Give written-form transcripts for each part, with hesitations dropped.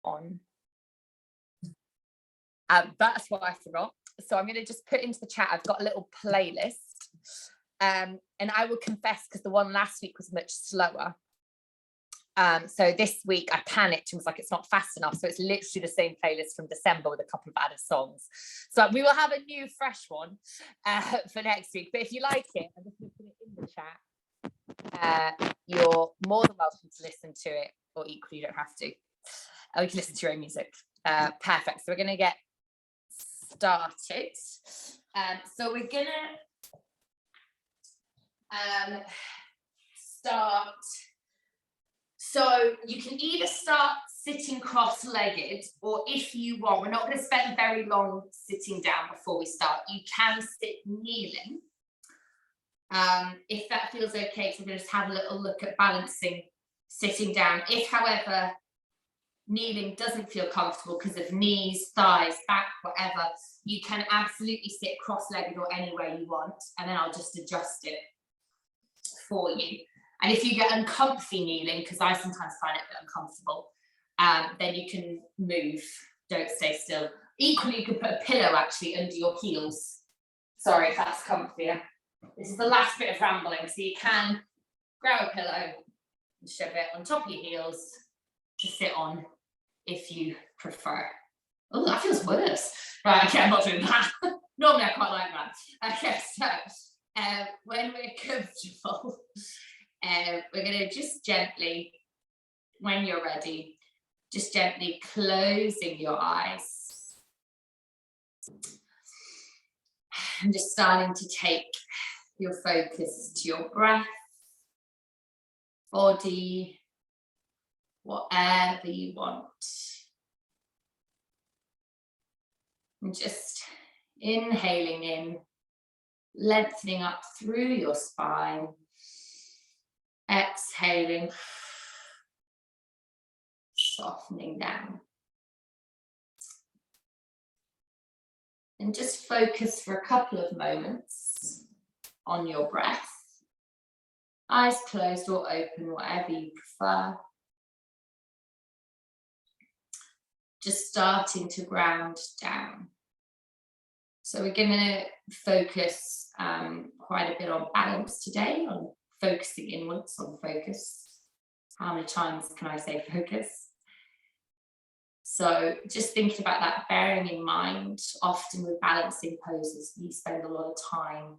on. That's what I forgot. So I'm going to just put into the chat, I've got a little playlist. And I will confess, because the one last week was much slower. So this week I panicked and was like, it's not fast enough. So it's literally the same playlist from December with a couple of added songs. So we will have a new fresh one for next week. But if you like it, I'm just going to put it in the chat. You're more than welcome to listen to it, or equally you don't have to. Or you can listen to your own music. Perfect. So we're going to get started. So we're going to start. So you can either start sitting cross-legged, or if you want, we're not going to spend very long sitting down before we start. You can sit kneeling. If that feels okay, so we're going to just have a little look at balancing sitting down. If, however, kneeling doesn't feel comfortable because of knees, thighs, back, whatever, you can absolutely sit cross-legged or any way you want, and then I'll just adjust it for you. And if you get uncomfy kneeling, because I sometimes find it a bit uncomfortable, then you can move, don't stay still. Equally, you could put a pillow actually under your heels. Sorry if that's comfier. This is the last bit of rambling, so you can grab a pillow and shove it on top of your heels to sit on if you prefer. Oh, that feels worse. Right, okay, I'm not doing that. Normally I quite like that. Okay, so when we're comfortable, we're going to just gently, when you're ready, just gently closing your eyes and just starting to take your focus to your breath, body, whatever you want. And just inhaling in, lengthening up through your spine. Exhaling, softening down. And just focus for a couple of moments on your breath. Eyes closed or open, whatever you prefer. Just starting to ground down. So we're going to focus quite a bit on balance today, on focusing inwards, on focus. How many times can I say focus? So just thinking about that, bearing in mind, often with balancing poses, we spend a lot of time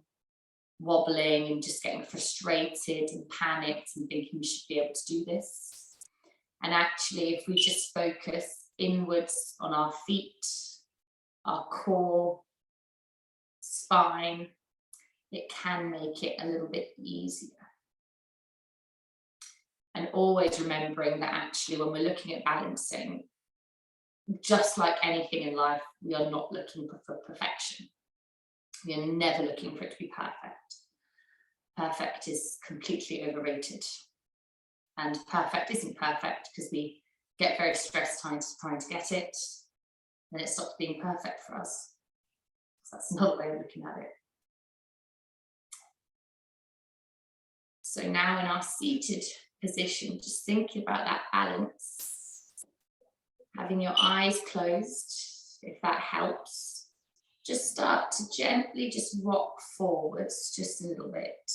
wobbling and just getting frustrated and panicked and thinking we should be able to do this. And actually, if we just focus inwards on our feet, our core, spine, it can make it a little bit easier. And always remembering that actually when we're looking at balancing, just like anything in life, we are not looking for perfection. We are never looking for it to be perfect. Perfect is completely overrated. And perfect isn't perfect because we get very stressed trying to get it, and it stops being perfect for us. So that's another way of looking at it. So now in our seated position, just thinking about that balance, having your eyes closed, if that helps, just start to gently just rock forwards just a little bit.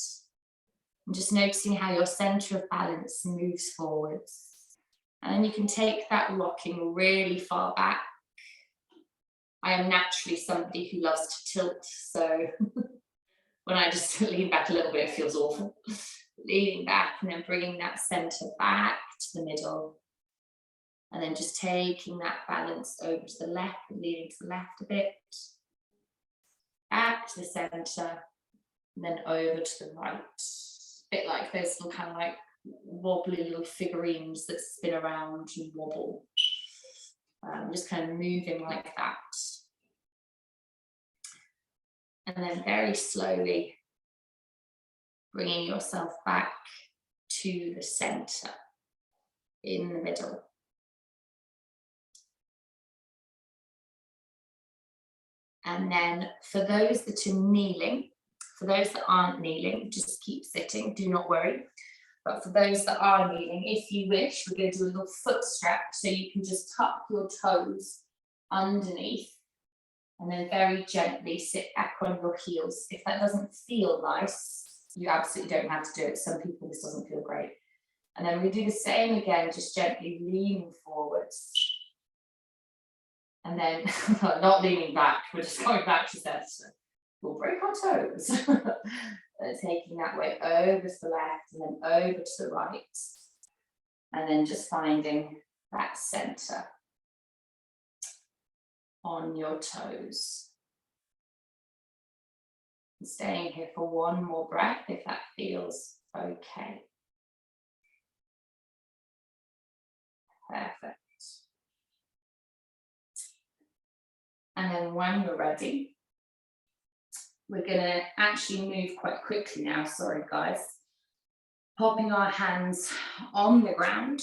And just noticing how your center of balance moves forwards. And then you can take that rocking really far back. I am naturally somebody who loves to tilt, so when I just lean back a little bit, it feels awful. Leaning back and then bringing that center back to the middle. And then just taking that balance over to the left and leaning to the left a bit. Back to the center and then over to the right. A bit like those little kind of like wobbly little figurines that spin around and wobble. Just kind of moving like that. And then very slowly bringing yourself back to the center in the middle. And then for those that are kneeling, for those that aren't kneeling, just keep sitting, do not worry. But for those that are kneeling, if you wish, we're going to do a little foot stretch, so you can just tuck your toes underneath and then very gently sit back on your heels. If that doesn't feel nice, you absolutely don't have to do it. Some people, this doesn't feel great. And then we do the same again, just gently leaning forwards. And then, not leaning back, we're just going back to center. We'll break our toes. Taking that weight over to the left and then over to the right. And then just finding that center on your toes. And staying here for one more breath if that feels okay. Perfect. And then when you're ready, we're going to actually move quite quickly now, sorry guys. Popping our hands on the ground,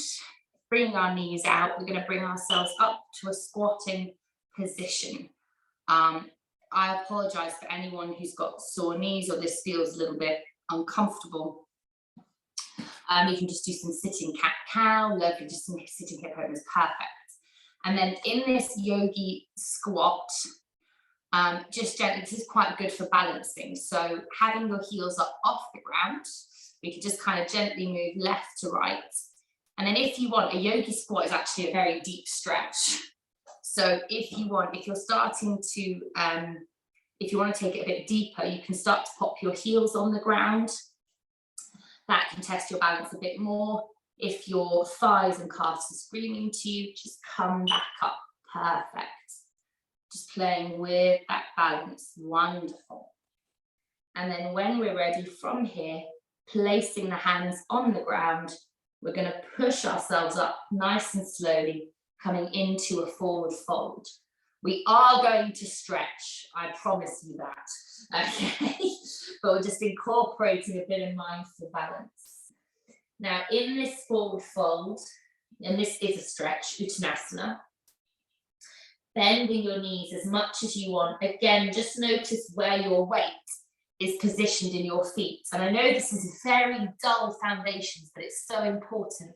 bringing our knees out. We're going to bring ourselves up to a squatting position. I apologize for anyone who's got sore knees or this feels a little bit uncomfortable. You can just do some sitting cat-cow, lovely, just some sitting hip openers, perfect. And then in this yogi squat, just gently, this is quite good for balancing. So having your heels up off the ground, we can just kind of gently move left to right. And then if you want, a yogi squat is actually a very deep stretch. So if you want, if you're starting to, if you want to take it a bit deeper, you can start to pop your heels on the ground. That can test your balance a bit more. If your thighs and calves are screaming to you, just come back up. Perfect. Just playing with that balance. Wonderful. And then when we're ready from here, placing the hands on the ground, we're going to push ourselves up nice and slowly, coming into a forward fold. We are going to stretch, I promise you that. Okay, but we're just incorporating a bit of mindful balance. Now in this forward fold, and this is a stretch, Uttanasana, bending your knees as much as you want. Again, just notice where your weight is positioned in your feet. And I know this is very dull foundations, but it's so important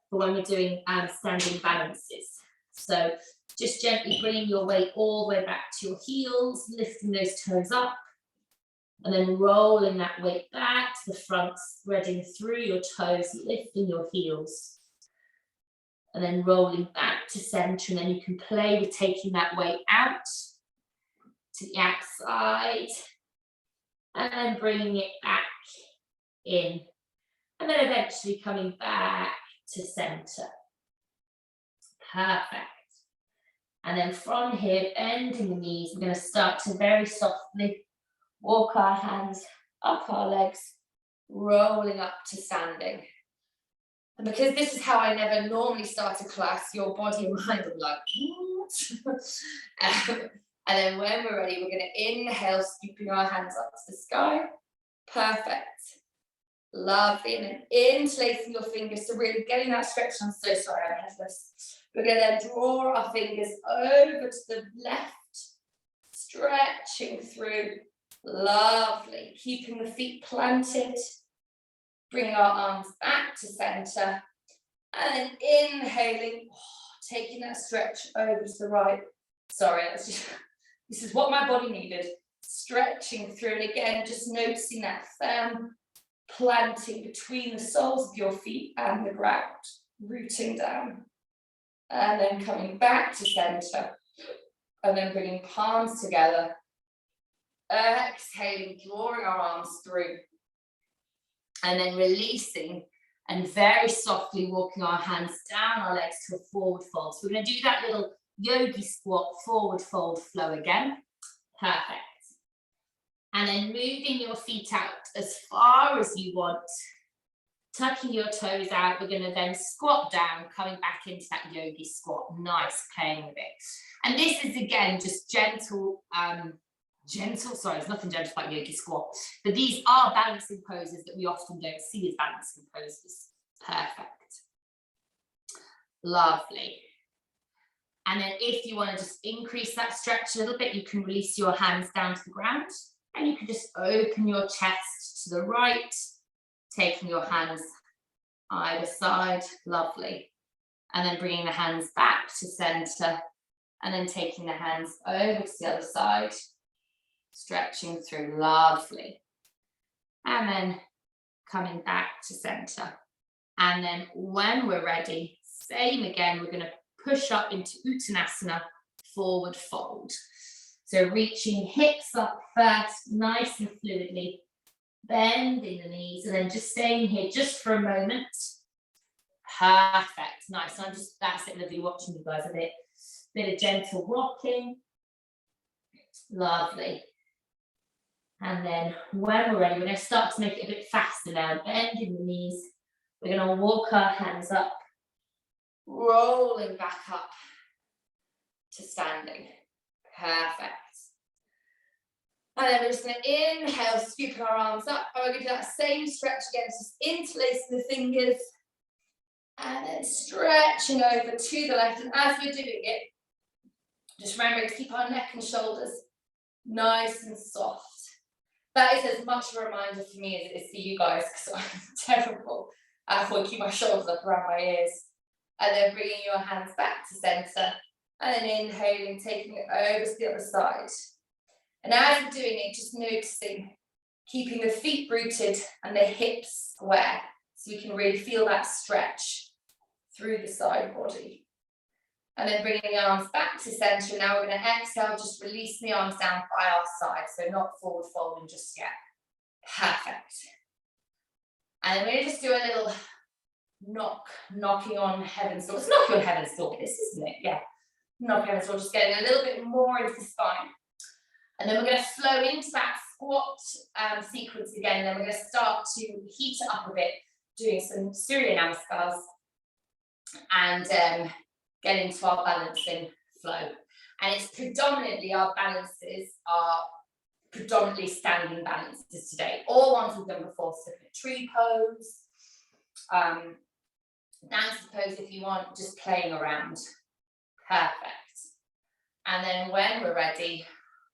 for when we're doing standing balances. So just gently bringing your weight all the way back to your heels, lifting those toes up, and then rolling that weight back to the front, spreading through your toes, lifting your heels, and then rolling back to center. And then you can play with taking that weight out to the outside, and then bringing it back in, and then eventually coming back to center. Perfect. And then from here, bending the knees, we're going to start to very softly walk our hands up our legs, rolling up to standing. And because this is how I never normally start a class, your body and mind will be like, what? And then when we're ready, we're going to inhale, scooping our hands up to the sky. Perfect. Lovely. And then interlacing your fingers, so really getting that stretch. I'm so sorry, I'm headless. We're going to then draw our fingers over to the left, stretching through. Lovely. Keeping the feet planted. Bringing our arms back to center. And then inhaling, taking that stretch over to the right. Sorry, that's just, this is what my body needed. Stretching through. And again, just noticing that firm planting between the soles of your feet and the ground. Rooting down. And then coming back to center. And then bringing palms together. Exhaling, drawing our arms through. And then releasing and very softly walking our hands down our legs to a forward fold. So we're going to do that little yogi squat forward fold flow again. Perfect. And then moving your feet out as far as you want. Tucking your toes out. We're going to then squat down, coming back into that yogi squat. Nice, playing with it. And this is again just gentle, sorry, there's nothing gentle about yogi squat, but these are balancing poses that we often don't see as balancing poses. Perfect. Lovely. And then if you want to just increase that stretch a little bit, you can release your hands down to the ground, and you can just open your chest to the right, taking your hands either side, lovely. And then bringing the hands back to center, and then taking the hands over to the other side, stretching through, lovely. And then coming back to center. And then when we're ready, same again, we're going to push up into Uttanasana, forward fold. So reaching hips up first, nice and fluidly, bending the knees, and then just staying here just for a moment. Perfect, nice. So I'm just, that's it, lovely watching you guys a bit of gentle rocking. Lovely. And then when we're ready, we're going to start to make it a bit faster now, bending the knees. We're going to walk our hands up, rolling back up to standing. Perfect. And then we're just going to inhale, scooping our arms up. And we're going to do that same stretch again, just interlacing the fingers. And then stretching over to the left. And as we're doing it, just remembering to keep our neck and shoulders nice and soft. That is as much of a reminder for me as it is for you guys, because I'm terrible at keeping my shoulders up around my ears. And then bringing your hands back to center. And then inhaling, taking it over to the other side. And as you're doing it, just noticing, keeping the feet rooted and the hips square, so we can really feel that stretch through the side body. And then bringing the arms back to center. Now we're going to exhale, just releasing the arms down by our side, so not forward folding just yet. Perfect. And then we're going to just do a little knocking on heaven's door. It's knocking on heaven's door, this, isn't it? Yeah. Knocking on heaven's door, just getting a little bit more into the spine. And then we're going to flow into that squat sequence again. And then we're going to start to heat it up a bit, doing some Surya Namaskars and get into our balancing flow. And it's predominantly, our balances are predominantly standing balances today. All ones we've done before, so look at tree pose, dance pose if you want, just playing around. Perfect. And then when we're ready,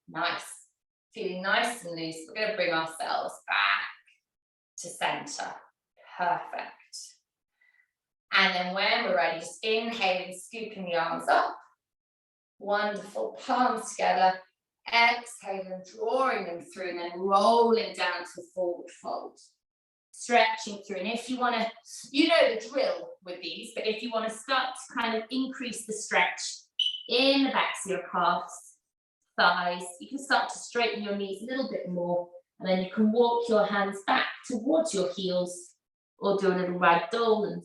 nice, feeling nice and loose, we're going to bring ourselves back to center. Perfect. And then when we're ready, just inhaling, scooping the arms up. Wonderful, palms together. Exhaling, drawing them through, and then rolling down to forward fold. Stretching through. And if you want to, you know the drill with these, but if you want to start to kind of increase the stretch in the backs of your calves, thighs, you can start to straighten your knees a little bit more, and then you can walk your hands back towards your heels, or do a little ragdoll and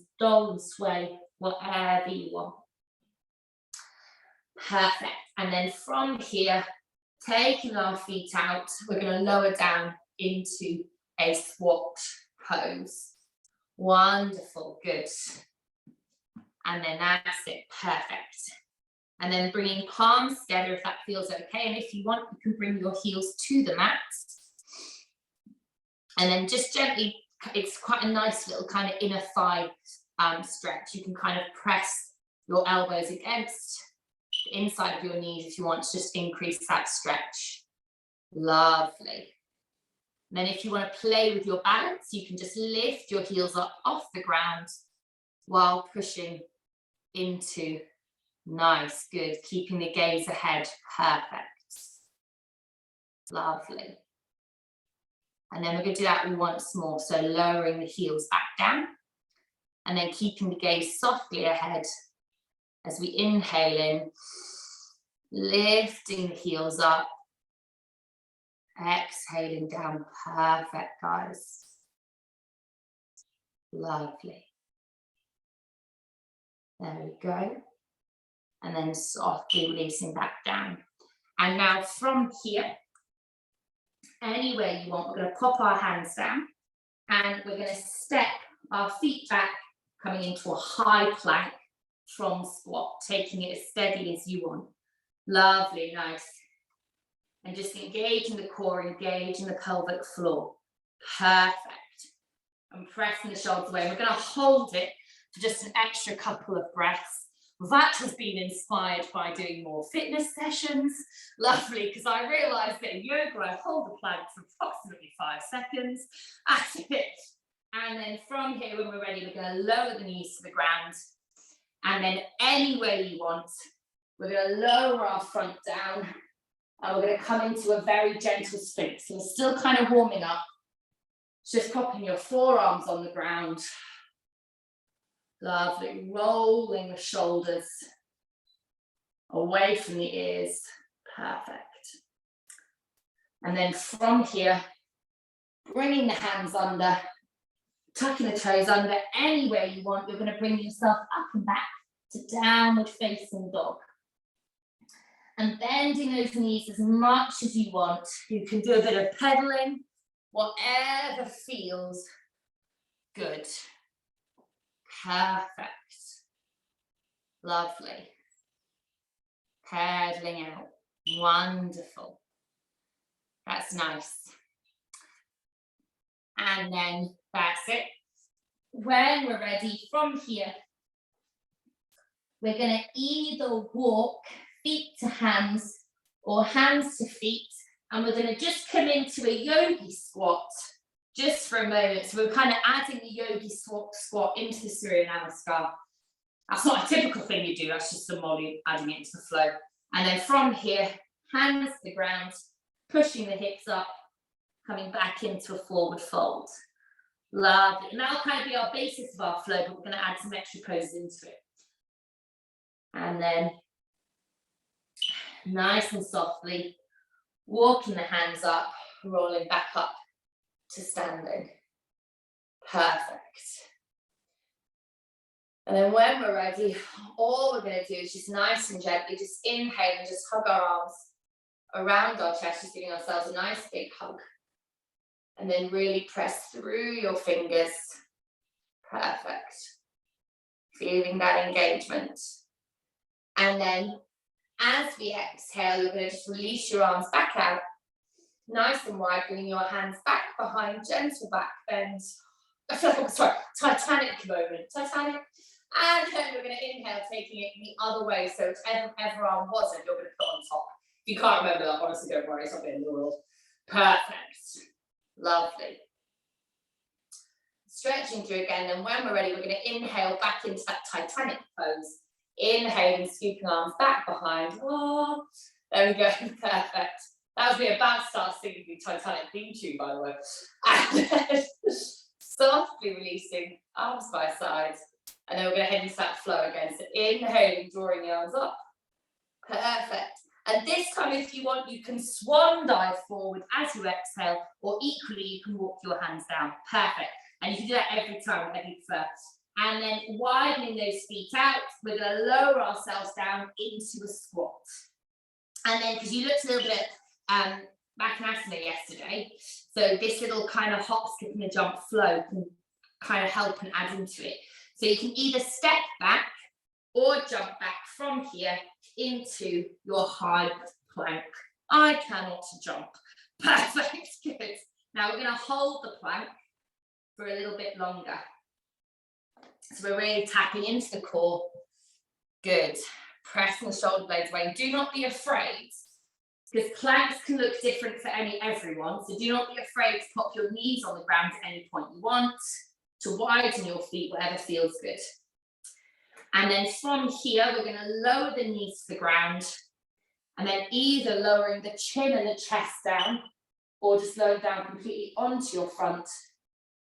sway, whatever you want. Perfect. And then from here, taking our feet out, we're going to lower down into a squat pose. Wonderful, good. And then that's it, perfect. And then bringing palms together if that feels okay. And if you want, you can bring your heels to the mat. And then just gently, it's quite a nice little kind of inner thigh stretch. You can kind of press your elbows against the inside of your knees if you want to just increase that stretch. Lovely. And then if you want to play with your balance, you can just lift your heels up off the ground while pushing into, nice, good, keeping the gaze ahead, perfect. Lovely. And then we're going to do that once more, so lowering the heels back down, and then keeping the gaze softly ahead as we inhale in, lifting the heels up, exhaling down, perfect, guys. Lovely. There we go. And then softly releasing back down. And now from here, anywhere you want, we're going to pop our hands down, and we're going to step our feet back, coming into a high plank from squat, taking it as steady as you want. Lovely, nice. And just engaging the core, engaging the pelvic floor. Perfect. And pressing the shoulders away. We're going to hold it for just an extra couple of breaths. That has been inspired by doing more fitness sessions. Lovely, because I realised that in yoga I hold the plank for approximately 5 seconds. That's it. And then from here, when we're ready, we're going to lower the knees to the ground. And then any way you want, we're going to lower our front down. And we're going to come into a very gentle sphinx. So we're still kind of warming up. Just popping your forearms on the ground. Lovely. Rolling the shoulders away from the ears. Perfect. And then from here, bringing the hands under, tucking the toes under, any way you want. You're going to bring yourself up and back to downward facing dog. And bending those knees as much as you want. You can do a bit of pedaling, whatever feels good. Perfect. Lovely. Pedaling out. Wonderful. That's nice. And then that's it. When we're ready, from here, we're going to either walk feet to hands or hands to feet, and we're going to just come into a yogi squat just for a moment. So we're kind of adding the yogi squat into the Surya Namaskar. That's not a typical thing you do, that's just somebody adding it into the flow. And then from here, hands to the ground, pushing the hips up, coming back into a forward fold. Lovely. And that'll kind of be our basis of our flow, but we're going to add some extra poses into it. And then nice and softly, walking the hands up, rolling back up to standing. Perfect. And then when we're ready, all we're going to do is just nice and gently, just inhale and just hug our arms around our chest, just giving ourselves a nice big hug. And then really press through your fingers. Perfect. Feeling that engagement. And then as we exhale, you're going to just release your arms back out, nice and wide, bringing your hands back behind, gentle back bend. I feel like, sorry, Titanic moment, Titanic. And then we're going to inhale, taking it the other way. So whichever arm was it, you're going to put on top. If you can't remember that, honestly, don't worry, it's not the end of the world. Perfect. Lovely. Stretching through again, and when we're ready, we're going to inhale back into that Titanic pose. Inhaling, scooping arms back behind. Oh, there we go. Perfect. That would be a bad start singing the Titanic theme tune, by the way. And then softly releasing, arms by sides. And then we're going to head into that flow again. So inhaling, drawing the arms up. Perfect. And this time, if you want, you can swan dive forward as you exhale, or equally, you can walk your hands down. Perfect. And you can do that every time, whatever you prefer. And then widening those feet out, we're going to lower ourselves down into a squat. And then, because you looked a little bit at Machanasana yesterday, so this little kind of hop, skip and a jump flow can kind of help and add into it. So you can either step back or jump back from here into your high plank. I cannot jump. Perfect, good. Now we're going to hold the plank for a little bit longer. So we're really tapping into the core. Good. Pressing the shoulder blades away. Do not be afraid, because planks can look different for everyone. So do not be afraid to pop your knees on the ground at any point you want, to widen your feet, whatever feels good. And then from here, we're going to lower the knees to the ground, and then either lowering the chin and the chest down, or just lowering down completely onto your front.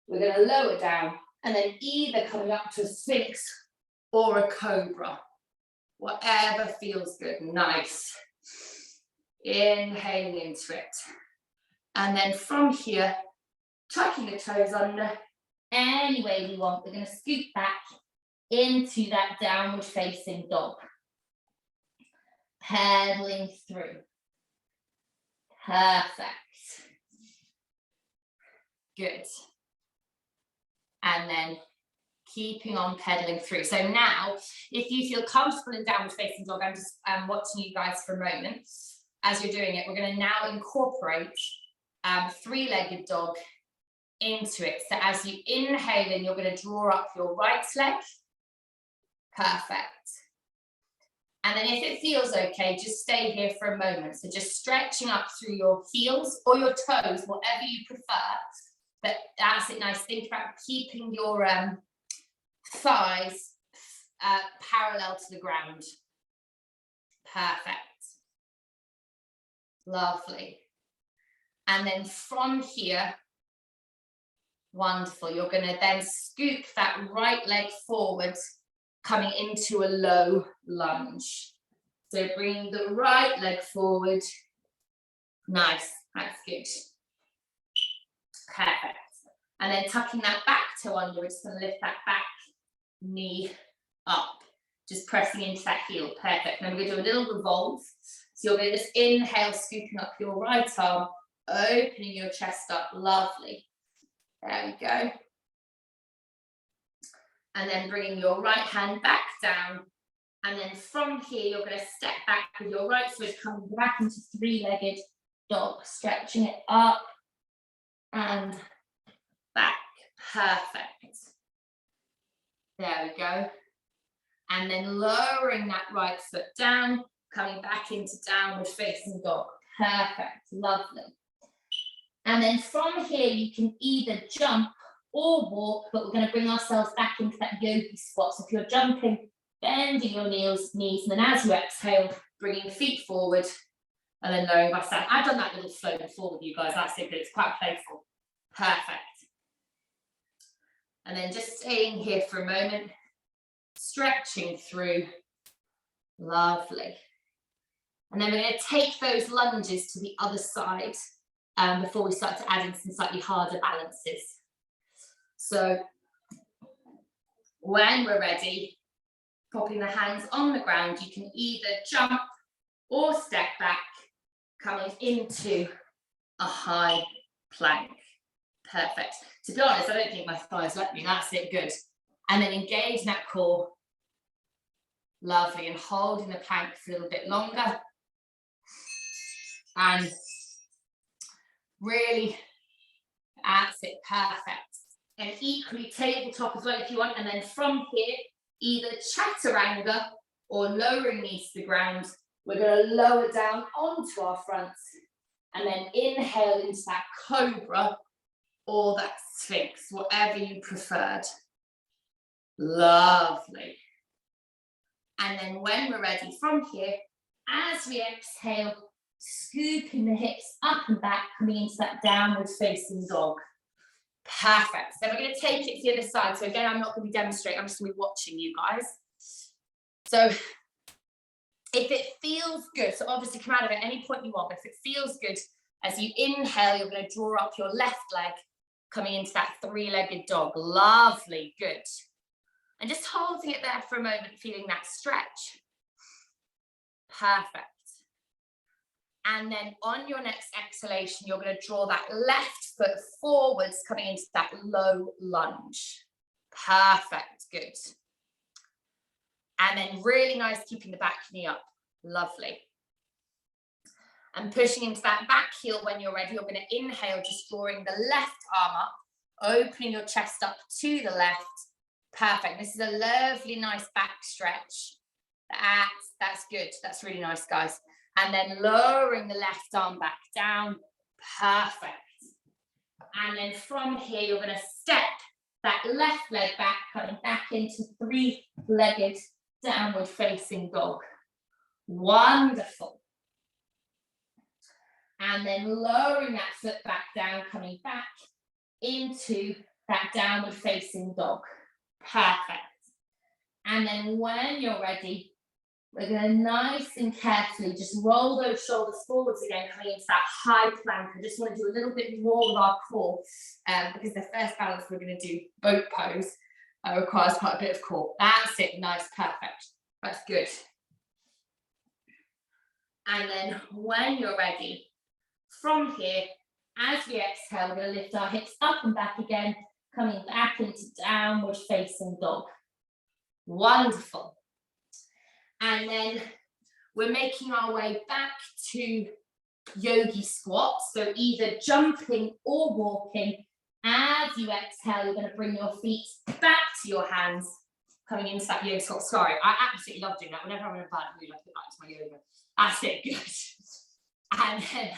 We're going to lower down, and then either coming up to a sphinx or a cobra, whatever feels good. Nice. Inhaling into it. And then from here, tucking the toes under, any way we want. We're going to scoot back into that downward facing dog. Pedaling through. Perfect. Good. And then keeping on pedaling through. So now, if you feel comfortable in downward facing dog, I'm just watching you guys for a moment. As you're doing it, we're going to now incorporate three-legged dog into it. So as you inhale in, you're going to draw up your right leg. Perfect. And then if it feels okay, just stay here for a moment. So just stretching up through your heels or your toes, whatever you prefer. But that's it, nice. Think about keeping your thighs parallel to the ground. Perfect. Lovely. And then from here, wonderful, you're going to then scoop that right leg forward, coming into a low lunge. So bring the right leg forward. Nice, that's good. Perfect. And then tucking that back toe under, we're just going to lift that back knee up, just pressing into that heel. Perfect. Then we're going to do a little revolve. So you're going to just inhale, scooping up your right arm, opening your chest up. Lovely. There we go. And then bringing your right hand back down. And then from here, you're going to step back with your right foot, coming back into three-legged dog, stretching it up and back. Perfect. There we go. And then lowering that right foot down, coming back into downward facing dog. Perfect. Lovely. And then from here, you can either jump or walk, but we're going to bring ourselves back into that yogi squat. So if you're jumping, bending your knees, and then as you exhale, bringing feet forward, and then lowering back down. I've done that little flow before with you guys. That's it, but it's quite playful. Perfect. And then just staying here for a moment, stretching through. Lovely. And then we're going to take those lunges to the other side before we start to add in some slightly harder balances. So when we're ready, popping the hands on the ground, you can either jump or step back, coming into a high plank. Perfect. To be honest, I don't think my thighs let me. That's it, good. And then engage that core. Lovely. And holding the plank for a little bit longer. And really, that's it, perfect. And equally tabletop as well if you want. And then from here, either chaturanga or lowering knees to the ground. We're going to lower down onto our fronts and then inhale into that cobra or that sphinx, whatever you preferred. Lovely. And then when we're ready from here, as we exhale, scooping the hips up and back, coming into that downward facing dog. Perfect. So we're going to take it to the other side. So again, I'm not going to be demonstrating, I'm just going to be watching you guys. So if it feels good, so obviously come out of it at any point you want, but if it feels good, as you inhale, you're going to draw up your left leg, coming into that three-legged dog. Lovely, good. And just holding it there for a moment, feeling that stretch. Perfect. And then on your next exhalation, you're going to draw that left foot forwards, coming into that low lunge. Perfect, good. And then really nice, keeping the back knee up. Lovely. And pushing into that back heel when you're ready, you're going to inhale, just drawing the left arm up, opening your chest up to the left. Perfect. This is a lovely, nice back stretch. That's good. That's really nice, guys. And then lowering the left arm back down. Perfect. And then from here, you're going to step that left leg back, coming back into three-legged downward facing dog. Wonderful. And then lowering that foot back down, coming back into that downward facing dog. Perfect. And then when you're ready, we're going to nice and carefully just roll those shoulders forwards again, coming into that high plank. I just want to do a little bit more with our core because the first balance we're going to do, boat pose, requires quite a bit of core. That's it, nice, perfect. That's good. And then when you're ready, from here, as we exhale, we're going to lift our hips up and back again, coming back into downward facing dog. Wonderful. And then we're making our way back to yogi squat. So either jumping or walking. As you exhale, you're going to bring your feet back to your hands, coming into that yoga squat. Sorry, I absolutely love doing that. Whenever I'm in a bad mood, I put that to my yoga. That's it, good. And then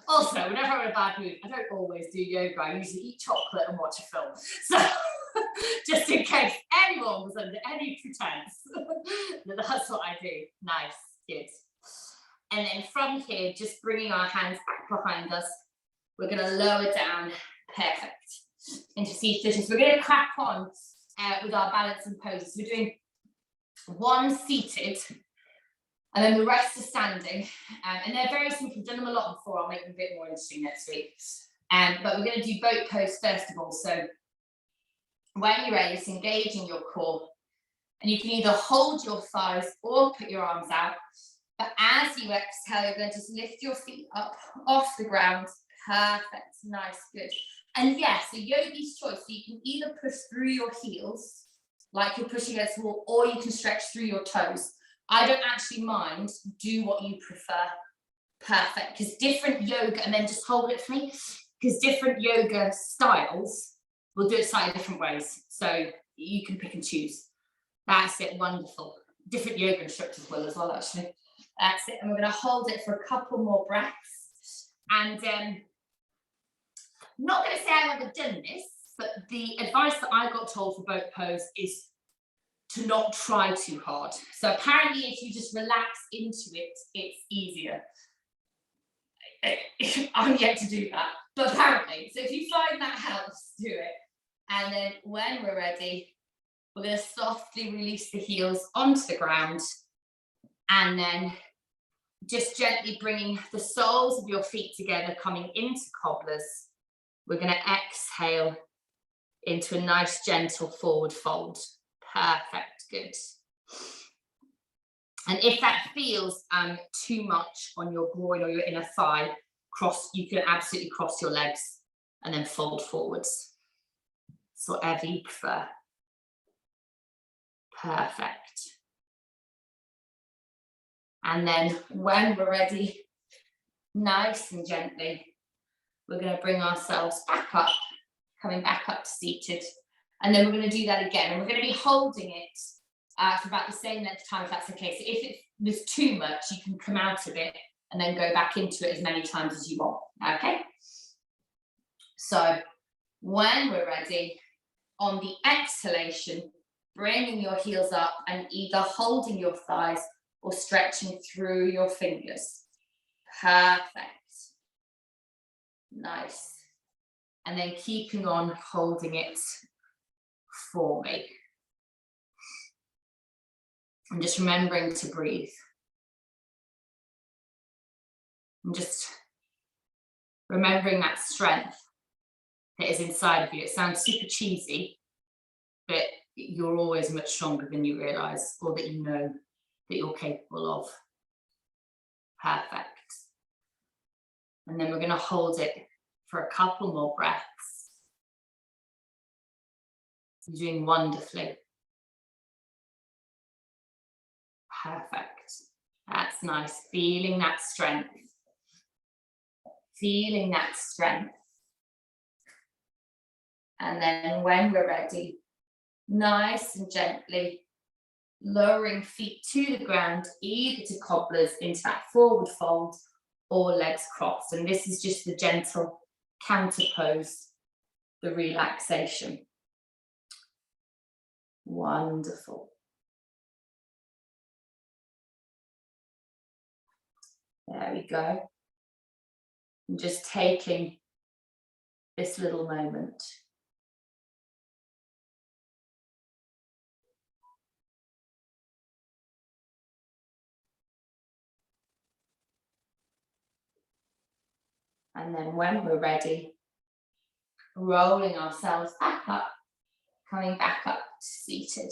also, whenever I'm in a bad mood, I don't always do yoga. I usually eat chocolate and watch a film. So just in case anyone was under any pretense, that's what I do. Nice, good. And then from here, just bringing our hands back behind us, we're going to lower down, perfect, into seated position. So we're going to crack on with our balancing poses. We're doing one seated, and then the rest are standing. And they're very simple. We've done them a lot before. I'll make them a bit more interesting next week. But we're going to do boat pose first of all. So when you're ready, it's engaging your core. And you can either hold your thighs or put your arms out. But as you exhale, you're going to just lift your feet up off the ground. Perfect, nice, good. And yes, a yogi's choice. So you can either push through your heels, like you're pushing against the wall, or you can stretch through your toes. I don't actually mind, do what you prefer. Perfect, because different yoga, and then just hold it for me, because different yoga styles will do it slightly different ways. So you can pick and choose. That's it, wonderful. Different yoga instructors will as well, actually. That's it, and we're going to hold it for a couple more breaths. And I'm not going to say I've ever done this, but the advice that I got told for boat pose is to not try too hard. So apparently if you just relax into it, it's easier. I'm yet to do that, but apparently. So if you find that helps, do it. And then when we're ready, we're going to softly release the heels onto the ground, and then just gently bringing the soles of your feet together, coming into cobblers. We're going to exhale into a nice gentle forward fold. Perfect, good. And if that feels too much on your groin or your inner thigh, you can absolutely cross your legs and then fold forwards. So whatever you prefer. Perfect. And then when we're ready, nice and gently, we're going to bring ourselves back up, coming back up to seated. And then we're going to do that again. And we're going to be holding it for about the same length of time, if that's okay. So if it was too much, you can come out of it and then go back into it as many times as you want. Okay? So when we're ready, on the exhalation, bringing your heels up and either holding your thighs or stretching through your fingers. Perfect. Nice. And then keeping on holding it for me. And just remembering to breathe. And just remembering that strength that is inside of you. It sounds super cheesy, but you're always much stronger than you realize, or that you know that you're capable of. Perfect. And then we're going to hold it for a couple more breaths. You're doing wonderfully. Perfect. That's nice. Feeling that strength. Feeling that strength. And then when we're ready, nice and gently lowering feet to the ground, either to cobblers into that forward fold or legs crossed. And this is just the gentle counter pose, the relaxation. Wonderful. There we go. And just taking this little moment. And then when we're ready, rolling ourselves back up, coming back up to seated.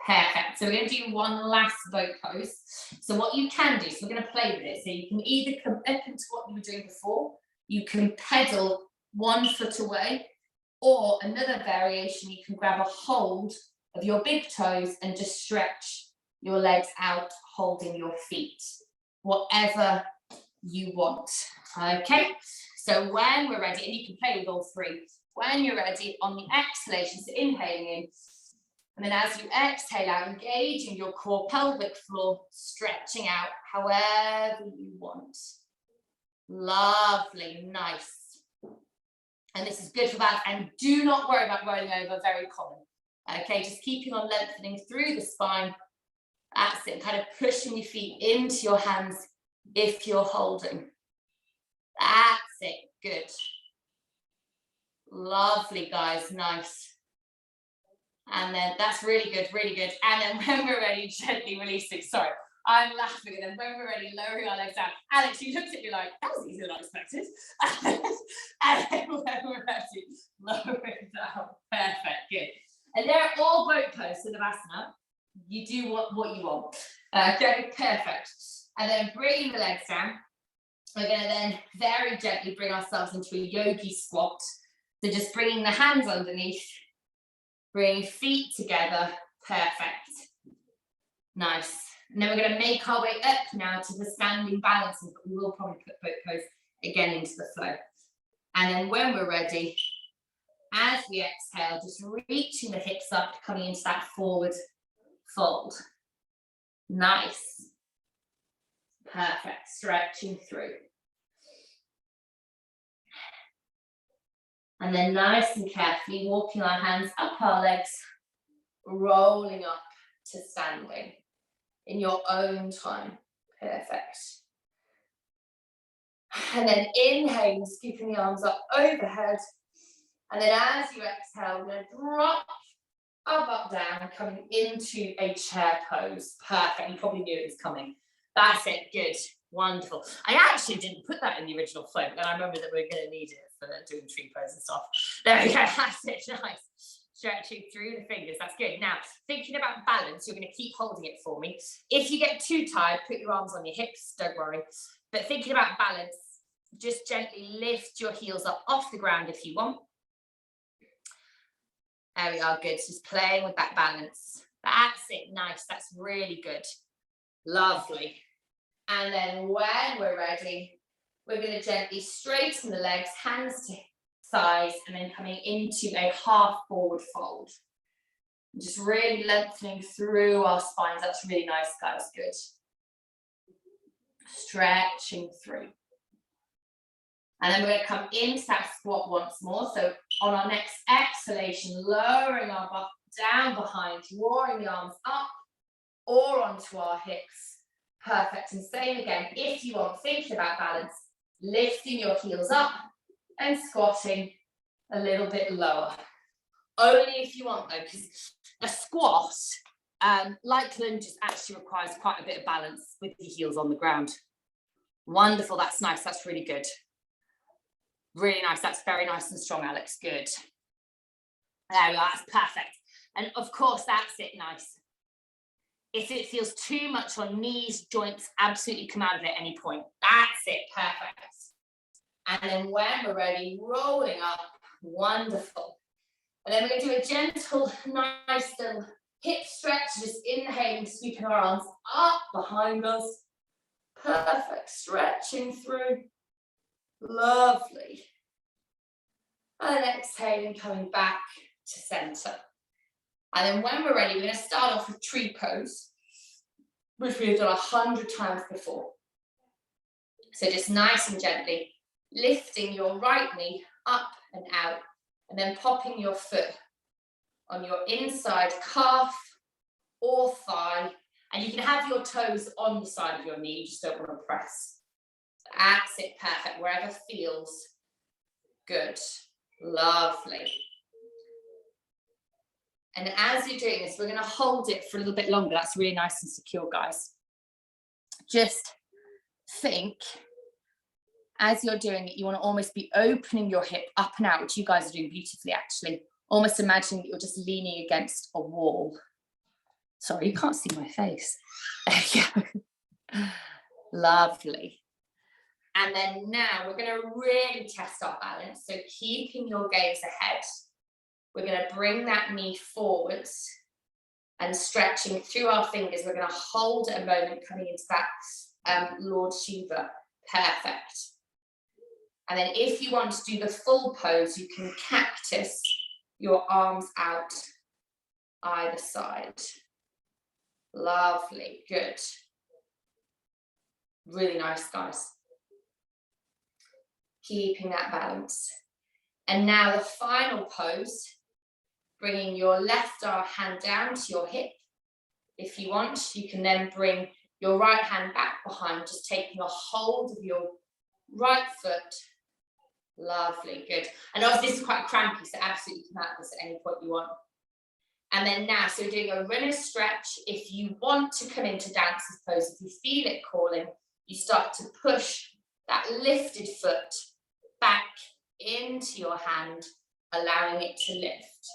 Perfect. So we're going to do one last boat pose. So what you can do, so we're going to play with it. So you can either come up into what you were doing before, you can pedal 1 foot away, or another variation, you can grab a hold of your big toes and just stretch your legs out, holding your feet. Whatever you want. Okay, so when we're ready, and you can play with all three, when you're ready, on the exhalation, so inhaling in, and then as you exhale out, engaging your core, pelvic floor, stretching out however you want. Lovely, nice. And this is good for balance. And do not worry about rolling over, very common. Okay, just keeping on lengthening through the spine. That's it, kind of pushing your feet into your hands if you're holding. That's it, good. Lovely, guys, nice. And then that's really good, really good. And then when we're ready, gently releasing. Sorry, I'm laughing. And then when we're ready, lowering our legs down. Alex, you looked at me like, that was easier than I expected. And then when we're ready, lowering down. Perfect, good. And they're all boat pose in Navasana. You do what you want. Okay, perfect. And then bringing the legs down. We're going to then very gently bring ourselves into a yogi squat. So just bringing the hands underneath, bring feet together, perfect. Nice. And then we're going to make our way up now to the standing balances, but we will probably put boat pose again into the flow. And then when we're ready, as we exhale, just reaching the hips up, coming into that forward fold. Nice. Perfect. Stretching through. And then nice and carefully walking our hands up our legs, rolling up to standing in your own time. Perfect. And then inhaling, scooping the arms up overhead. And then as you exhale, we're going to drop our butt down, coming into a chair pose. Perfect. You probably knew it was coming. That's it. Good. Wonderful. I actually didn't put that in the original flow, but then I remember that we're going to need it for doing tree pose and stuff. There we go. That's it. Nice. Stretching through the fingers. That's good. Now, thinking about balance, you're going to keep holding it for me. If you get too tired, put your arms on your hips. Don't worry. But thinking about balance, just gently lift your heels up off the ground if you want. There we are. Good. Just playing with that balance. That's it. Nice. That's really good. Lovely. And then when we're ready, we're going to gently straighten the legs, hands to thighs, and then coming into a half forward fold. Just really lengthening through our spines. That's really nice, guys. Good. Stretching through. And then we're going to come into that squat once more. So on our next exhalation, lowering our butt down behind, drawing the arms up or onto our hips. Perfect. And same again, if you want, thinking about balance, lifting your heels up and squatting a little bit lower. Only if you want though, because a squat, like lunges, actually requires quite a bit of balance with your heels on the ground. Wonderful. That's nice. That's really good. Really nice. That's very nice and strong, Alex. Good. There we are. That's perfect. And of course, that's it. Nice. If it feels too much on knees, joints, absolutely come out of it at any point. That's it. Perfect. And then when we're ready, rolling up. Wonderful. And then we're going to do a gentle, nice little hip stretch. Just inhaling, sweeping our arms up behind us. Perfect. Stretching through. Lovely. And then exhaling, coming back to center. And then when we're ready, we're going to start off with tree pose, which we've done 100 times before. So just nice and gently lifting your right knee up and out, and then popping your foot on your inside calf or thigh. And you can have your toes on the side of your knee, you just don't want to press. That's it, perfect, wherever feels good. Lovely. And as you're doing this, we're going to hold it for a little bit longer. That's really nice and secure, guys. Just think, as you're doing it, you want to almost be opening your hip up and out, which you guys are doing beautifully, actually. Almost imagining that you're just leaning against a wall. Sorry, you can't see my face. Lovely. And then now we're going to really test our balance. So keeping your gaze ahead, we're going to bring that knee forwards and stretching through our fingers. We're going to hold a moment coming into that Lord Shiva. Perfect. And then if you want to do the full pose, you can cactus your arms out either side. Lovely. Good. Really nice, guys. keeping that balance. And now the final pose, bringing your left hand down to your hip. If you want, you can then bring your right hand back behind, just taking a hold of your right foot. Lovely, good. And obviously this is quite crampy, so absolutely come out of this at any point you want. And then now, so doing a runner's stretch. If you want to come into dancer's pose, if you feel it calling, you start to push that lifted foot back into your hand, allowing it to lift,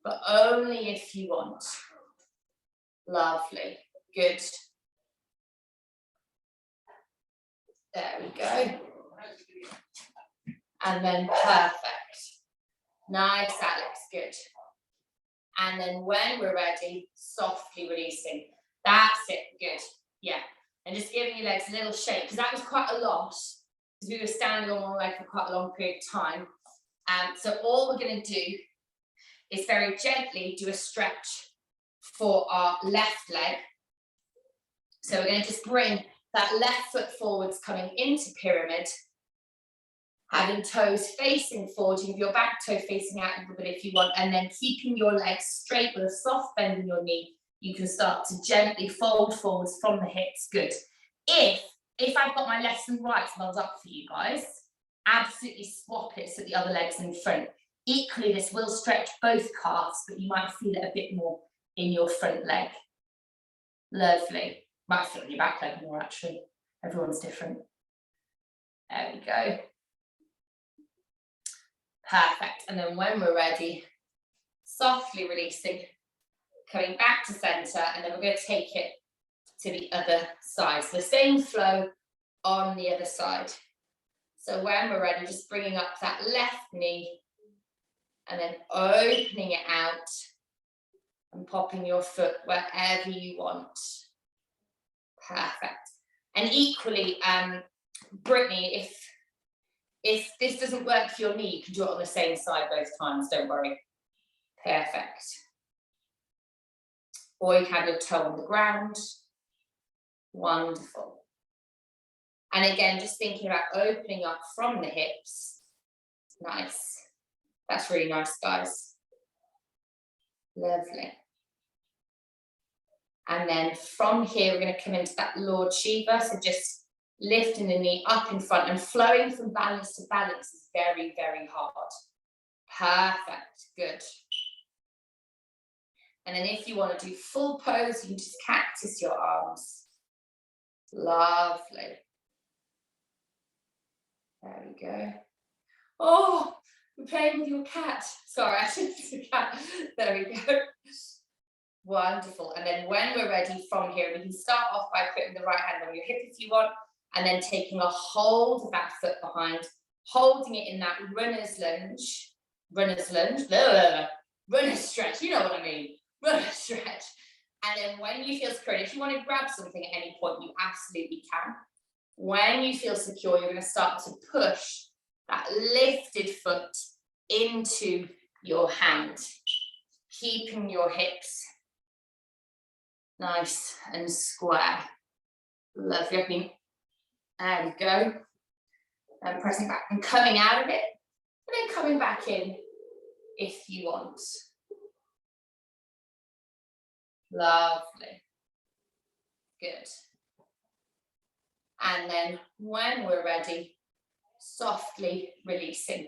but only if you want. Lovely, good. There we go. And then perfect. Nice, Alex, good. And then when we're ready, softly releasing. That's it, good. Yeah, and just giving your legs a little shake, because that was quite a lot, because we were standing on one leg for quite a long period of time. So all we're going to do is very gently do a stretch for our left leg. So we're going to just bring that left foot forwards, coming into pyramid, having toes facing forward, you have your back toe facing out a little bit if you want, and then keeping your legs straight with a soft bend in your knee. You can start to gently fold forwards from the hips, good. If I've got my lefts and rights held up for you guys, absolutely swap it so the other leg's in front. Equally, this will stretch both calves, but you might feel it a bit more in your front leg. Lovely. Might feel it in your back leg more, actually. Everyone's different. There we go. Perfect. And then when we're ready, softly releasing, coming back to center, and then we're going to take it to the other side. So the same flow on the other side. So when we're ready, just bringing up that left knee and then opening it out and popping your foot wherever you want. Perfect. And equally, Brittany, if this doesn't work for your knee, you can do it on the same side both times, don't worry. Perfect. Or you can have your toe on the ground. Wonderful. And again, just thinking about opening up from the hips. Nice. That's really nice, guys. Lovely. And then from here, we're going to come into that Lord Shiva. So just lifting the knee up in front and flowing from balance to balance is very, very hard. Perfect. Good. And then if you want to do full pose, you can just cactus your arms. Lovely. There we go. Oh, we're playing with your cat. Sorry, I shouldn't say cat. There we go. Wonderful. And then when we're ready from here, we can start off by putting the right hand on your hip if you want, and then taking a hold of that foot behind, holding it in that runner's stretch, you know what I mean, runner's stretch. And then when you feel secure, if you want to grab something at any point, you absolutely can. When you feel secure, you're going to start to push that lifted foot into your hand, keeping your hips nice and square. Lovely. There we go. And pressing back and coming out of it, and then coming back in if you want. Lovely. Good. And then when we're ready, softly releasing.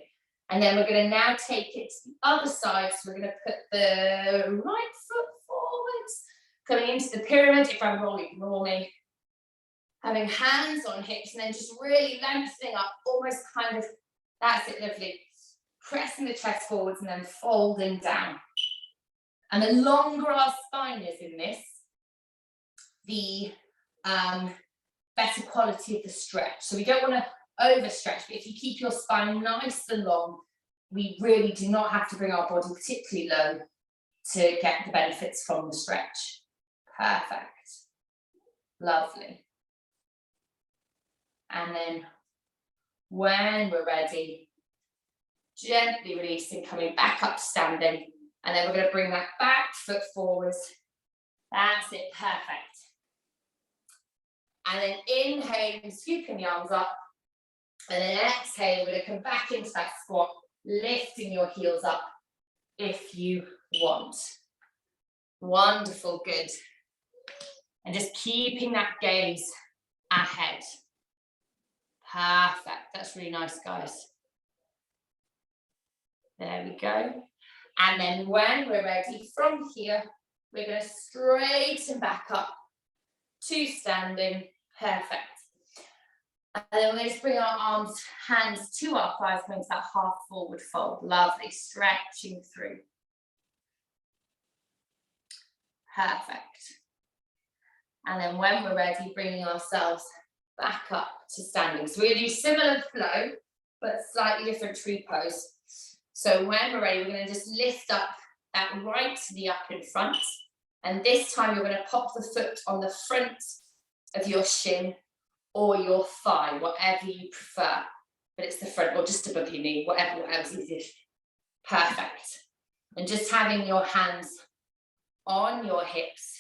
And then we're going to now take it to the other side. So we're going to put the right foot forwards, coming into the pyramid. If I'm rolling, ignore me. Having hands on hips and then just really lengthening up, almost kind of, that's it, lovely. Pressing the chest forwards and then folding down. And the longer our spine is in this, the better quality of the stretch. So we don't want to overstretch, but if you keep your spine nice and long, we really do not have to bring our body particularly low to get the benefits from the stretch. Perfect. Lovely. And then when we're ready, gently releasing, coming back up to standing. And then we're going to bring that back foot forwards. That's it, perfect. And then inhaling, scooping the arms up. And then exhale, we're going to come back into that squat, lifting your heels up if you want. Wonderful, good. And just keeping that gaze ahead. Perfect, that's really nice, guys. There we go. And then when we're ready, from here, we're going to straighten back up to standing. Perfect. And then we're going to just bring our hands to our thighs, coming to that half forward fold. Lovely, stretching through. Perfect. And then when we're ready, bringing ourselves back up to standing. So we're going to do similar flow, but slightly different tree pose. So when we're ready, we're going to just lift up that right knee up in front. And this time you're going to pop the foot on the front of your shin or your thigh, whatever you prefer. But it's the front or just above your knee, whatever's easiest. Perfect. And just having your hands on your hips,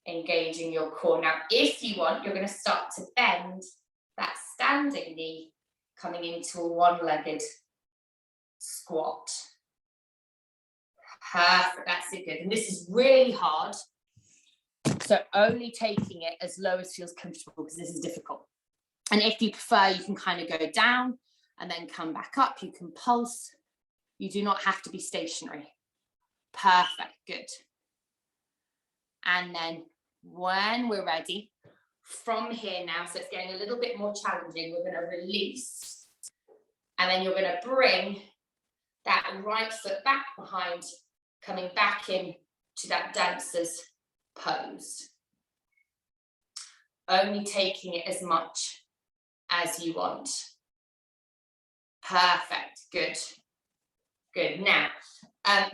engaging your core. Now, if you want, you're going to start to bend that standing knee, coming into a one-legged squat. Perfect, that's it, good. And this is really hard, so only taking it as low as feels comfortable, because this is difficult. And if you prefer, you can kind of go down and then come back up. You can pulse. You do not have to be stationary. Perfect, good. And then when we're ready, from here now, so it's getting a little bit more challenging, we're going to release. And then you're going to bring that right foot back behind, coming back in to that dancer's pose. Only taking it as much as you want. Perfect, good. Good. Now,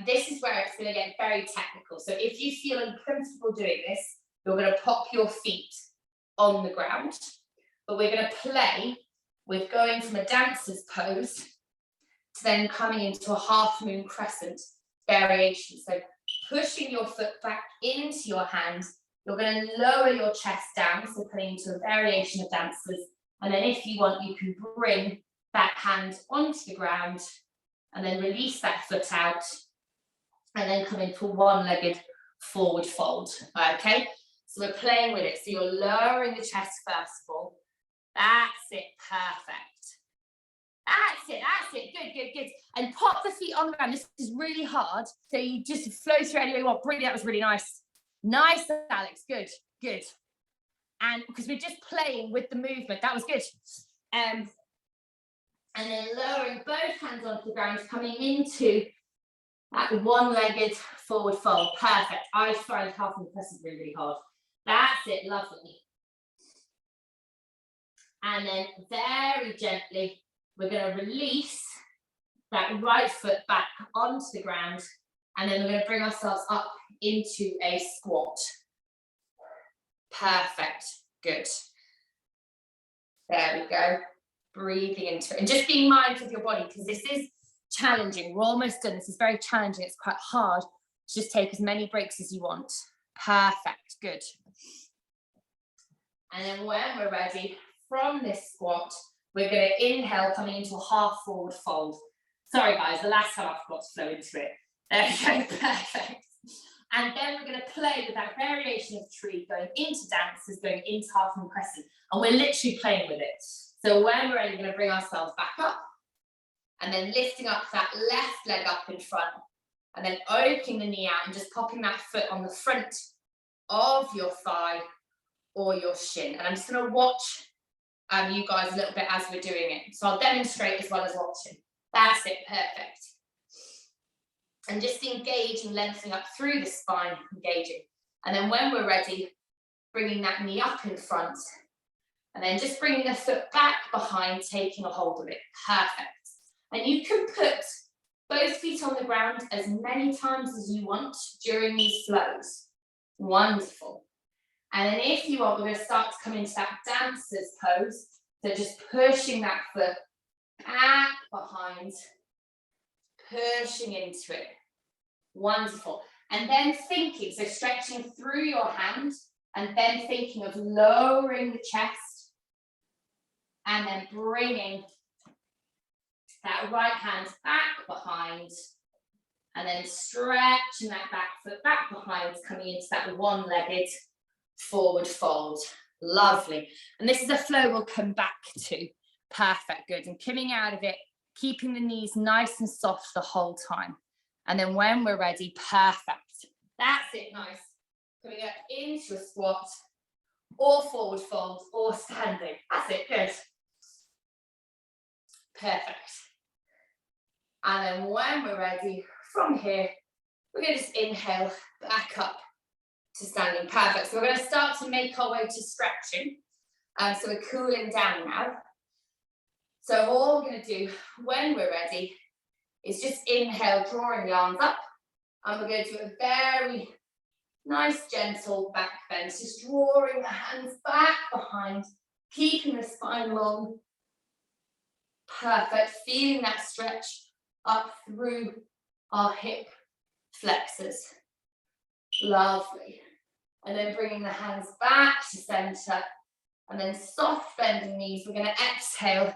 this is where it's going to get very technical. So if you feel uncomfortable doing this, you're going to pop your feet on the ground. But we're going to play with going from a dancer's pose to then coming into a half moon crescent variation. So pushing your foot back into your hands, you're going to lower your chest down, so coming into a variation of dancers. And then if you want, you can bring that hand onto the ground and then release that foot out and then come into a one-legged forward fold, okay? So we're playing with it. So you're lowering the chest first of all. That's it, perfect. That's it, good, good, good. And pop the feet on the ground. This is really hard. So you just flow through any way you want. Brilliant, that was really nice. Nice, Alex, good, good. And because we're just playing with the movement, that was good. And then lowering both hands onto the ground, coming into that one-legged forward fold. Perfect. I find half and press really, really hard. That's it, lovely. And then very gently, we're going to release that right foot back onto the ground, and then we're going to bring ourselves up into a squat. Perfect, good. There we go. Breathing into it and just being mindful of your body, because this is challenging. We're almost done. This is very challenging. It's quite hard to just take as many breaks as you want. Perfect, good. And then when we're ready, from this squat, we're going to inhale, coming into a half forward fold. Sorry guys, the last time I forgot to flow into it. There we go, perfect. And then we're going to play with that variation of tree, going into dancers, going into half moon crescent. And we're literally playing with it. So when we're ready, we're going to bring ourselves back up and then lifting up that left leg up in front and then opening the knee out and just popping that foot on the front of your thigh or your shin. And I'm just going to watch you guys a little bit as we're doing it. So I'll demonstrate as well as watching. That's it, perfect. And just engaging, lengthening up through the spine, engaging. And then when we're ready, bringing that knee up in front and then just bringing the foot back behind, taking a hold of it. Perfect. And you can put both feet on the ground as many times as you want during these flows. Wonderful. And then if you want, we're going to start to come into that dancer's pose. So just pushing that foot back behind, pushing into it. Wonderful. And then thinking, so stretching through your hand and then thinking of lowering the chest And then bringing that right hand back behind, and then stretching that back foot back behind, coming into that one-legged forward fold. Lovely. And this is a flow we'll come back to. Perfect, good. And coming out of it, keeping the knees nice and soft the whole time. And then when we're ready, perfect. That's it, nice. Coming up into a squat, or forward fold, or standing. That's it, good. Perfect. And then when we're ready, from here, we're going to just inhale back up to standing. Perfect. So we're going to start to make our way to stretching. So we're cooling down now. So all we're going to do when we're ready is just inhale, drawing the arms up. And we're going to do a very nice, gentle back bend. Just drawing the hands back behind, keeping the spine long. Perfect. Feeling that stretch up through our hip flexors. Lovely. And then bringing the hands back to center. And then soft bending knees. We're going to exhale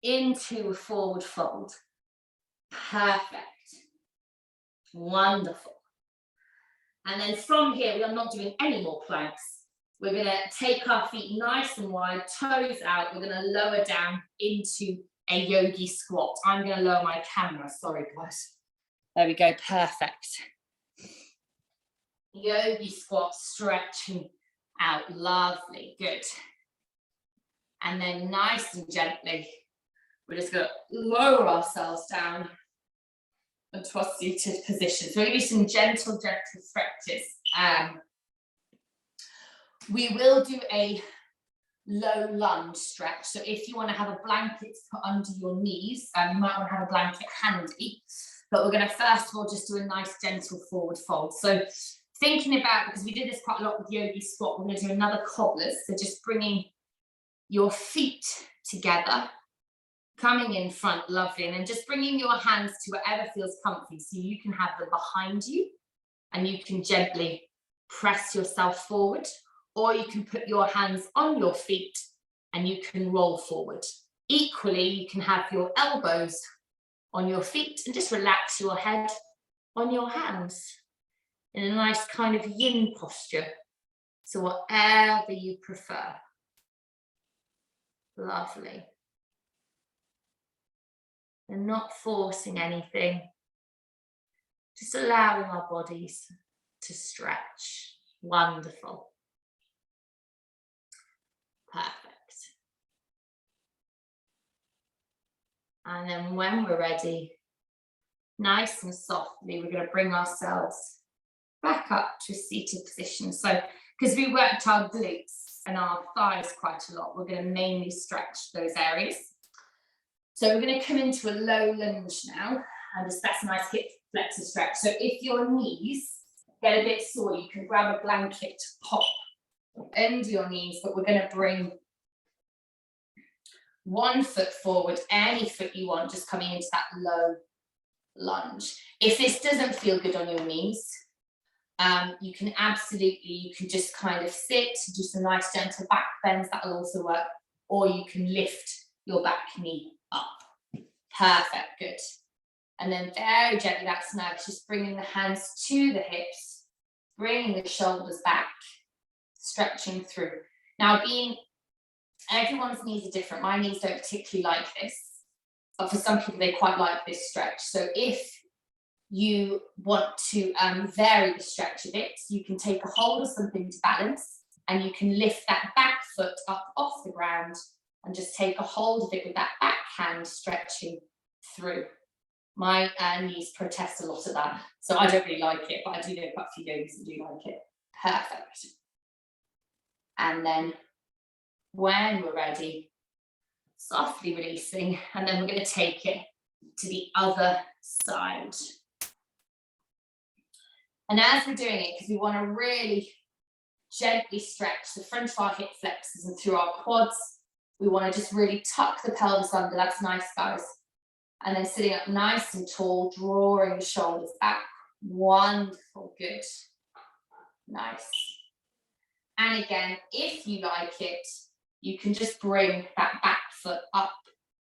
into a forward fold. Perfect. Wonderful. And then from here, we are not doing any more planks. We're going to take our feet nice and wide, toes out. We're going to lower down into a yogi squat. I'm going to lower my camera. Sorry, guys. There we go. Perfect. Yogi squat, stretching out. Lovely. Good. And then nice and gently, we're just going to lower ourselves down into our seated position. So we're going to do some gentle stretches. We will do a low lunge stretch. So if you want to have a blanket to put under your knees, you might want to have a blanket handy. But we're going to first of all just do a nice gentle forward fold. So thinking about, because we did this quite a lot with yogi squat, we're going to do another cobblers. So just bringing your feet together, coming in front, lovely, and then just bringing your hands to wherever feels comfy. So you can have them behind you and you can gently press yourself forward, or you can put your hands on your feet and you can roll forward. Equally, you can have your elbows on your feet and just relax your head on your hands in a nice kind of yin posture. So whatever you prefer. Lovely. And not forcing anything, just allowing our bodies to stretch. Wonderful. Perfect. And then when we're ready, nice and softly, we're going to bring ourselves back up to a seated position. So, because we worked our glutes and our thighs quite a lot, we're going to mainly stretch those areas. So we're going to come into a low lunge now, and just that's a nice hip flexor stretch. So if your knees get a bit sore, you can grab a blanket, pop under your knees, but we're going to bring one foot forward, any foot you want, just coming into that low lunge. If this doesn't feel good on your knees, you can just kind of sit, do some nice gentle back bends, that'll also work, or you can lift your back knee up. Perfect, good. And then very gently, that's nice, just bringing the hands to the hips, bringing the shoulders back, stretching through. Now, everyone's knees are different. My knees don't particularly like this, but for some people, they quite like this stretch. So if you want to vary the stretch a bit, you can take a hold of something to balance, and you can lift that back foot up off the ground and just take a hold of it with that back hand stretching through. My knees protest a lot of that, so I don't really like it, but I do know quite a few yogis that do like it. Perfect. And then when we're ready, softly releasing, and then we're going to take it to the other side. And as we're doing it, because we want to really gently stretch the front of our hip flexors and through our quads, we want to just really tuck the pelvis under. That's nice, guys. And then sitting up nice and tall, drawing the shoulders back. Wonderful, good. Nice. And again, if you like it, you can just bring that back foot up,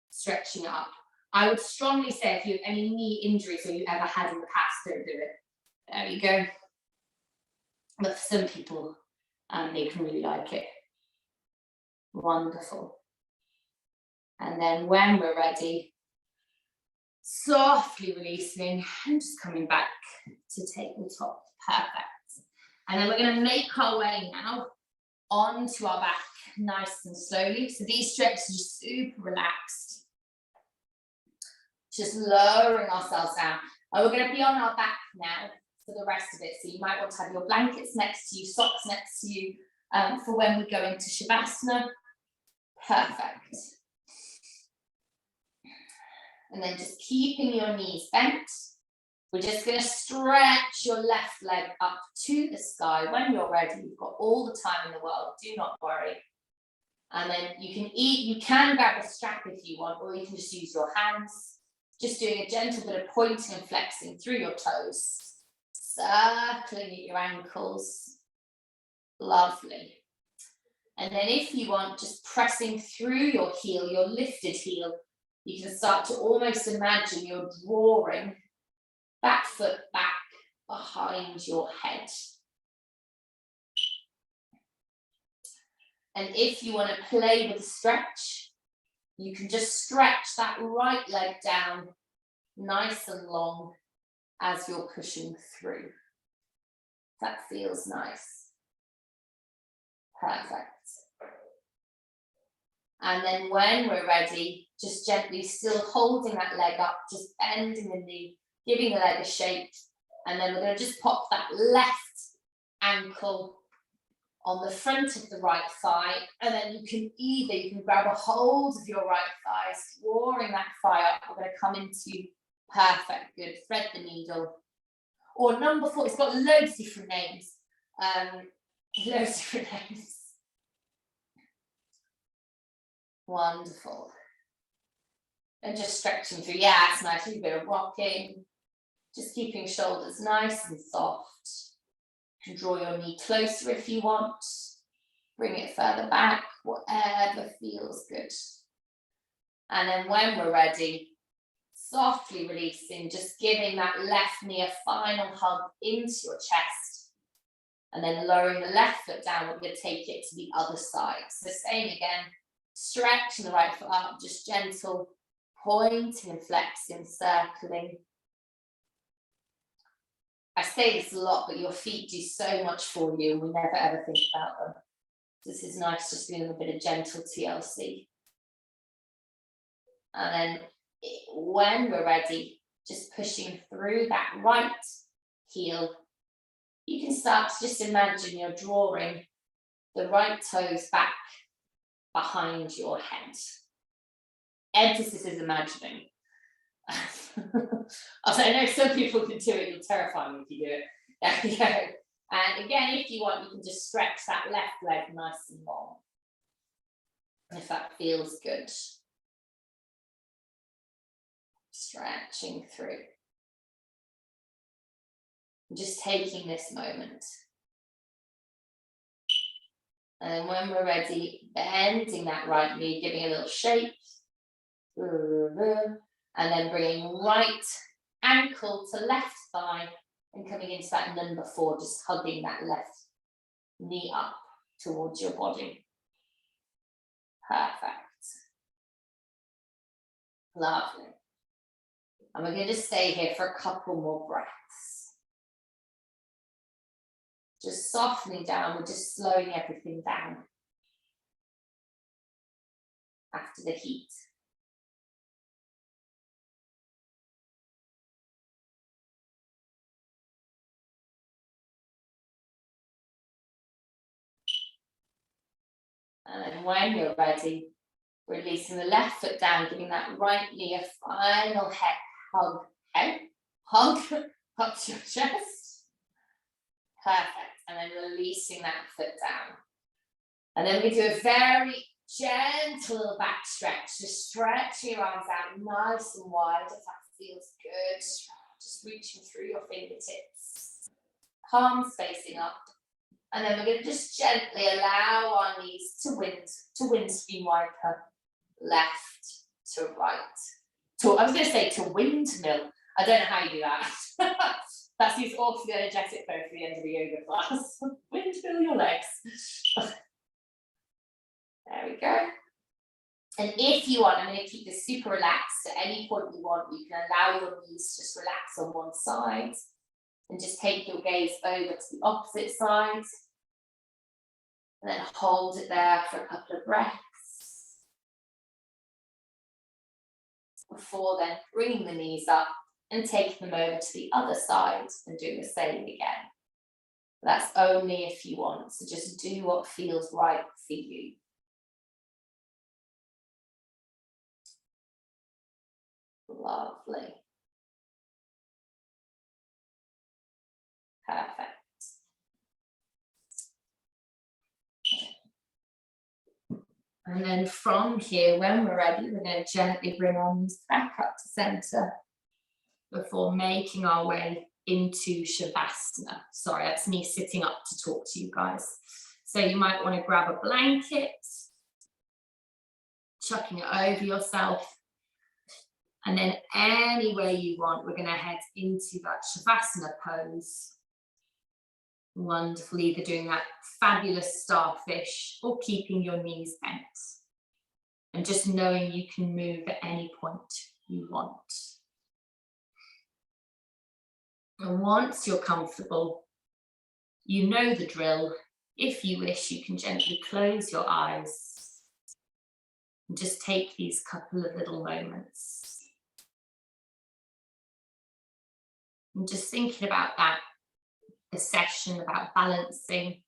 stretching up. I would strongly say if you have any knee injuries or you ever had in the past, don't do it. There we go. But for some people, they can really like it. Wonderful. And then when we're ready, softly releasing and just coming back to take the top. Perfect. And then we're going to make our way now onto our back nice and slowly. So these stretches are just super relaxed. Just lowering ourselves down. And we're going to be on our back now for the rest of it. So you might want to have your blankets next to you, socks next to you for when we go into Shavasana. Perfect. And then just keeping your knees bent. We're just going to stretch your left leg up to the sky. When you're ready, you've got all the time in the world. Do not worry. And then you can grab a strap if you want, or you can just use your hands. Just doing a gentle bit of pointing and flexing through your toes. Circling at your ankles. Lovely. And then if you want, just pressing through your heel, your lifted heel, you can start to almost imagine you're drawing that foot back behind your head. And if you want to play with the stretch, you can just stretch that right leg down nice and long as you're pushing through. That feels nice. Perfect. And then when we're ready, just gently still holding that leg up, just bending the knee, giving the leg a shape. And then we're going to just pop that left ankle on the front of the right thigh. And then you can grab a hold of your right thigh, drawing that thigh up. We're going to come into perfect, good. Thread the needle. Or number 4, it's got loads of different names. Wonderful. And just stretching through. Yeah, it's nice. A bit of rocking. Just keeping shoulders nice and soft. You can draw your knee closer if you want. Bring it further back, whatever feels good. And then when we're ready, softly releasing, just giving that left knee a final hug into your chest. And then lowering the left foot down, we're going to take it to the other side. So same again, stretching the right foot up, just gentle, pointing and flexing, circling. I say this a lot, but your feet do so much for you and we never ever think about them. This is nice, just doing a bit of gentle TLC. And then when we're ready, just pushing through that right heel, you can start to just imagine you're drawing the right toes back behind your head. Emphasis is imagining. I know some people can do it, you'll terrify me if you do it. There we go. And again, if you want, you can just stretch that left leg nice and long, if that feels good. Stretching through. Just taking this moment. And when we're ready, bending that right knee, giving a little shape. And then bringing right ankle to left thigh and coming into that number 4, just hugging that left knee up towards your body. Perfect. Lovely. And we're going to stay here for a couple more breaths. Just softening down, we're just slowing everything down after the heat. And then when you're ready, releasing the left foot down, giving that right knee a final head hug. Hug up to your chest. Perfect. And then releasing that foot down. And then we do a very gentle back stretch. Just stretch your arms out nice and wide if that feels good. Just reaching through your fingertips. Palms facing up. And then we're going to just gently allow our knees to windscreen wiper left to right. I was going to say to windmill. I don't know how you do that. That seems awfully energetic though for the end of the yoga class. Windmill your legs. There we go. And if you want, I'm going to keep this super relaxed. At any point you want, you can allow your knees to just relax on one side and just take your gaze over to the opposite side. And then hold it there for a couple of breaths. Before then bringing the knees up and taking them over to the other side and doing the same again. That's only if you want, so just do what feels right for you. Lovely. Perfect. And then from here, when we're ready, we're going to gently bring our knees back up to center before making our way into Shavasana. Sorry, that's me sitting up to talk to you guys. So you might want to grab a blanket, chucking it over yourself. And then any way you want, we're going to head into that Shavasana pose. Wonderful, either doing that fabulous starfish or keeping your knees bent. And just knowing you can move at any point you want. And once you're comfortable, you know the drill. If you wish, you can gently close your eyes and just take these couple of little moments. And just thinking about that, the session, about balancing.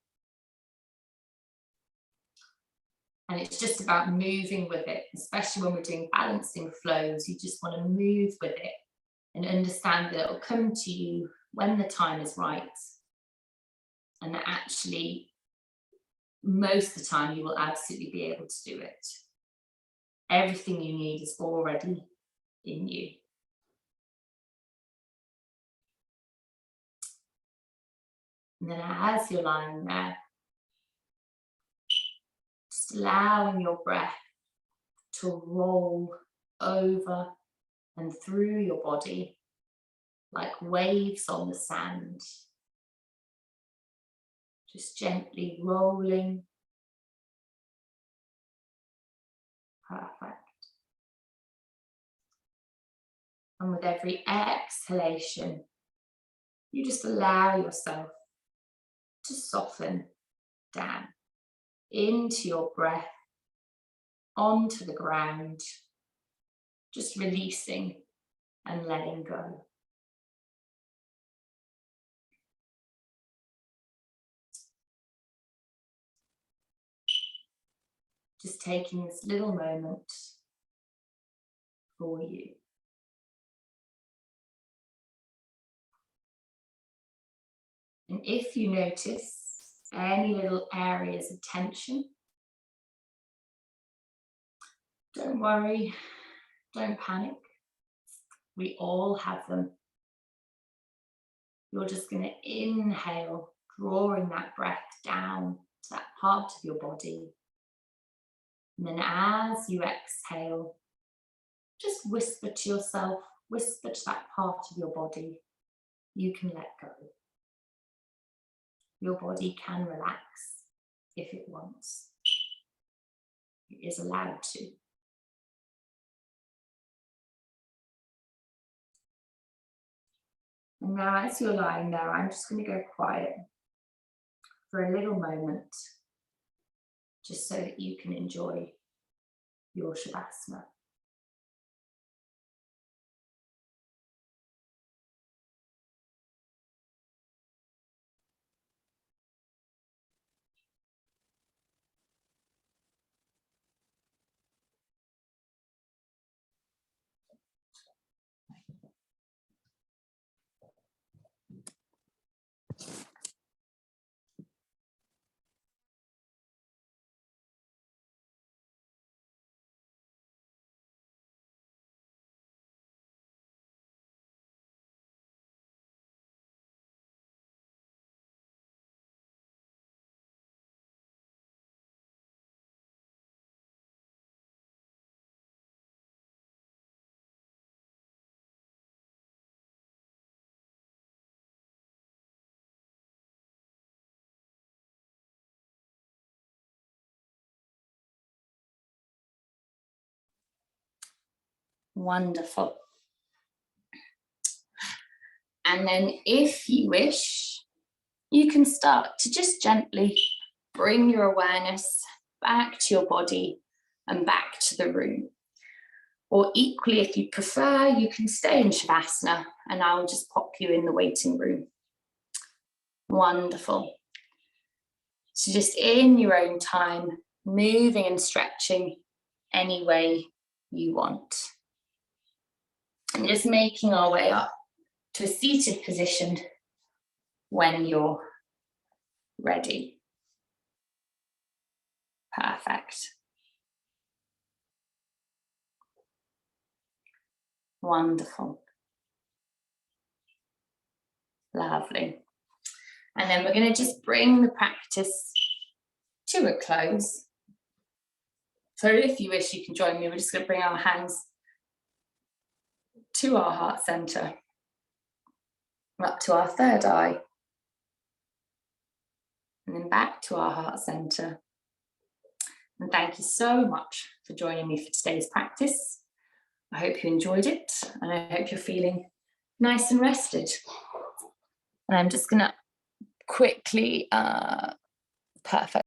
And it's just about moving with it, especially when we're doing balancing flows. You just want to move with it and understand that it will come to you when the time is right. And that actually, most of the time, you will absolutely be able to do it. Everything you need is already in you. And then as you're lying there, just allowing your breath to roll over and through your body like waves on the sand. Just gently rolling. Perfect. And with every exhalation, you just allow yourself to soften down into your breath, onto the ground, just releasing and letting go. Just taking this little moment for you. And if you notice any little areas of tension, don't worry, don't panic. We all have them. You're just going to inhale, drawing that breath down to that part of your body. And then as you exhale, just whisper to yourself, whisper to that part of your body, you can let go. Your body can relax if it wants. It is allowed to. And now as you're lying there, I'm just going to go quiet for a little moment, just so that you can enjoy your Shavasana. Wonderful. And then if you wish, you can start to just gently bring your awareness back to your body and back to the room. Or equally, if you prefer, you can stay in Shavasana and I'll just pop you in the waiting room. Wonderful. So just in your own time, moving and stretching any way you want. And just making our way up to a seated position when you're ready. Perfect. Wonderful. Lovely. And then we're going to just bring the practice to a close. So if you wish, you can join me. We're just going to bring our hands to our heart center, up to our third eye, and then back to our heart center. And thank you so much for joining me for today's practice. I hope you enjoyed it, and I hope you're feeling nice and rested. And I'm just going to quickly, perfect.